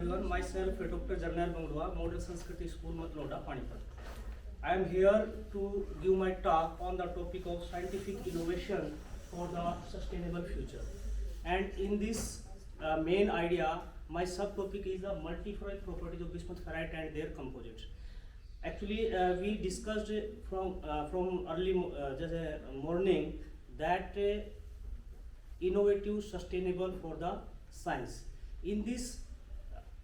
Everyone, myself Dr. Jarnail Bangdua, Model Sanskriti School, Matloda, Panipat. I am here to give my talk on the topic of scientific innovation for the sustainable future. And in this main idea, my subtopic is the multiferrous properties of bismuth ferrite and their composites. Actually, we discussed from early just morning that innovative, sustainable for the science. In this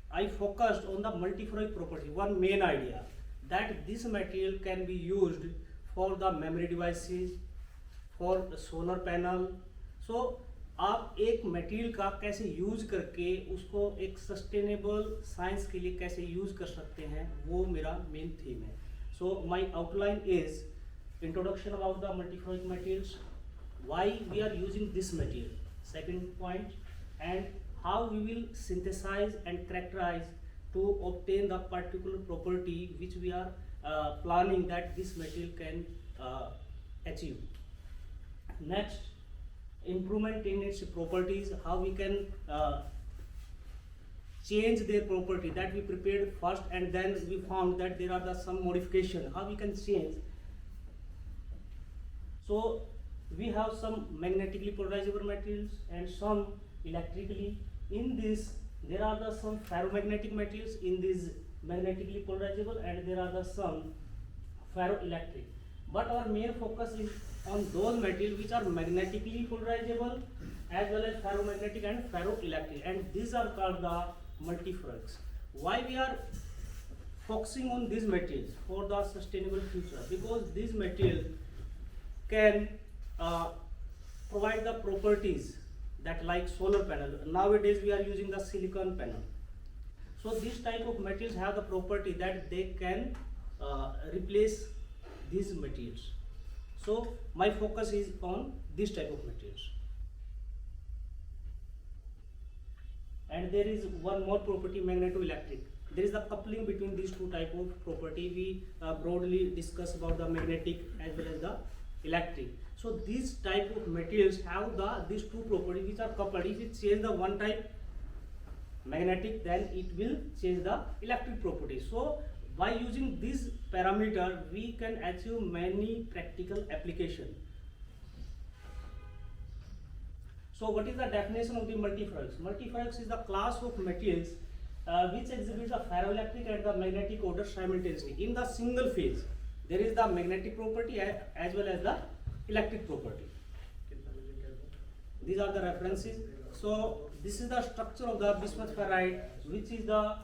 I focused on the multiferrous property, one main idea that this material can be used for the memory devices, for the solar panel. So आप एक material का कैसे use करके उसको एक sustainable science के लिए कैसे यूज कर सकते हैं, वो मेरा मेन थीम है. So my outline is introduction about the multiferroic materials, why we are using this material, second point, and how we will synthesize and characterize to obtain the particular property which we are planning that this material can achieve. Next, improvement in its properties, how we can change their property that we prepared first and then we found that there are some modification, how we can change. So we have some magnetically polarizable materials and some electrically. In this there are some ferromagnetic materials in this magnetically polarizable, and there are some ferroelectric, but our main focus is on those materials which are magnetically polarizable as well as ferromagnetic and ferroelectric, and these are called the multiferroics. Why we are focusing on these materials for the sustainable future? Because these materials can provide the properties that like solar panel. Nowadays we are using the silicon panel. So this type of materials have the property that they can replace these materials. So my focus is on this type of materials. And there is one more property, magnetoelectric. There is a coupling between these two type of property. We broadly discuss about the magnetic as well as the electric. So these type of materials have these two properties which are coupled. If it change the one type magnetic, then it will change the electric property. So by using this parameter we can achieve many practical application. So what is the definition of the multiferroics? Multiferroics is the class of materials which exhibits the ferroelectric and the magnetic order simultaneously in the single phase. There is the magnetic property as well as the electric property. These are the references. So this is the structure of the bismuth ferrite, which is the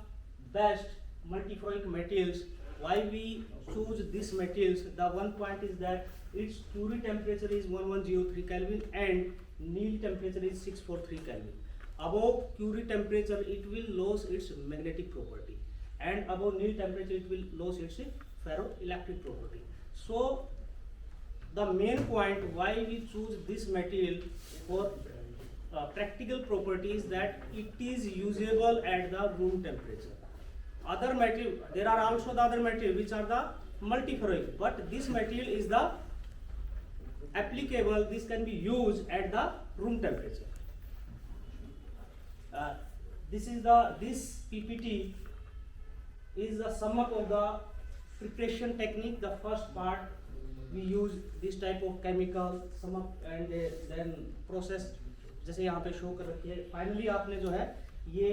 best multiferroic materials. Why we choose these materials? The one point is that its Curie temperature is 1103 Kelvin and Néel temperature is 643 Kelvin. Above Curie temperature it will lose its magnetic property, and above Néel temperature it will lose its ferroelectric property. So the main point why we choose this material for practical properties that it is usable at the room temperature. Other material, there are also the other material which are the multiferroic, but this material is the applicable, this can be used at the room temperature. This PPT is the sum up of the preparation technique. The first part we use this type of chemical sum up and then process, जैसे यहाँ पे show कर रखी है. Finally आपने जो है ये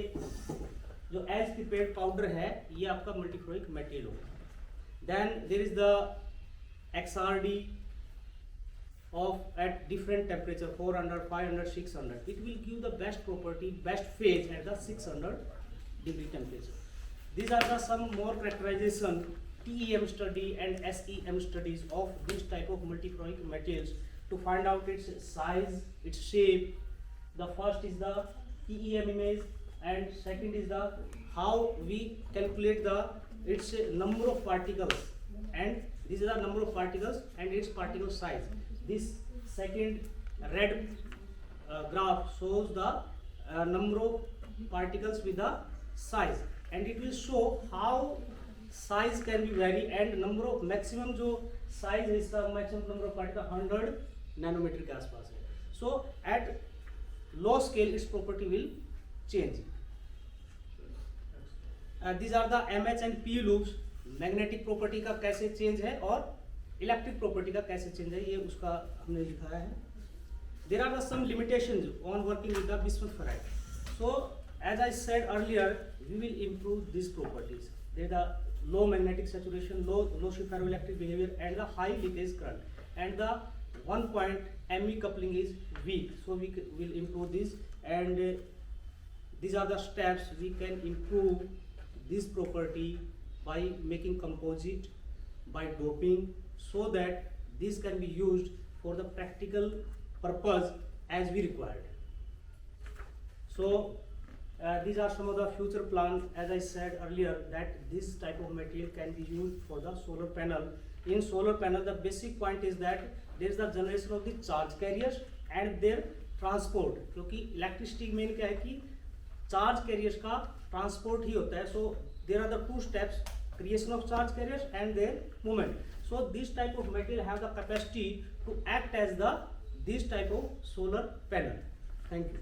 जो एज प्रिपेयर्ड पाउडर है ये आपका मल्टीफेरोइक मटेरियल होगा. Then there is the XRD of at different temperature 400, 500, 600. It will give the best property, best phase at the 600 degree temperature. These are the some more characterization, TEM study and SEM studies of this type of multiferroic materials to find out its size, its shape. The first is the TEM image and second is the how we calculate the its number of particles, and this is the number of particles and its particle size. This second red graph shows the number of particles with the size, and it will show how size can be vary and number of maximum जो size है इसका maximum number of particle 100 nanometre के आसपास है. So at low scale its property will change. these are the MH and P loops. Magnetic property का कैसे change है और इलेक्ट्रिक प्रॉपर्टी का कैसे चेंज है, ये उसका हमने लिखा है. There are some limitations on working with the bismuth ferrite. So as I said earlier, we will improve these properties. There is the low magnetic saturation, low shift ferroelectric behavior, and the high leakage current. And the 1 point ME coupling is weak. So we will improve this, and these are the steps we can improve this property by making composite, by doping, so that this can be used for the practical purpose as we required. So these are some of the future plans. As I said earlier, that this type of material can be used for the solar panel. In solar panel, the basic point is that there is the generation of the charge carriers and their transport. क्योंकि electricity मेन क्या है कि charge carriers का transport ही होता है. So there are the two steps, creation of charge carriers and their movement. So this type of material have the capacity to act as this type of solar panel. Thank you.